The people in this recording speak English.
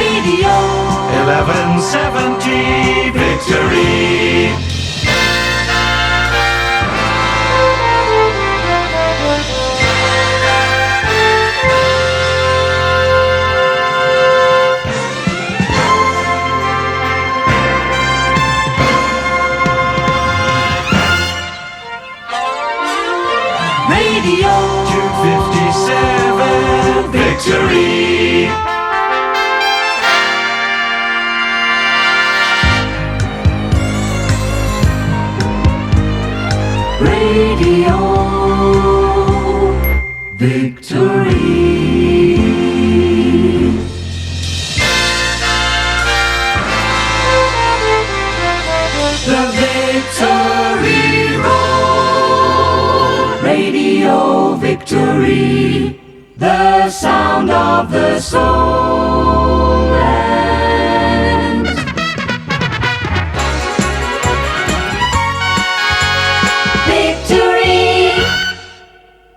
Radio 1170 Victory. Radio 257 Victory. Radio Victory. The Victory Roll. Radio Victory. The sound of the soul.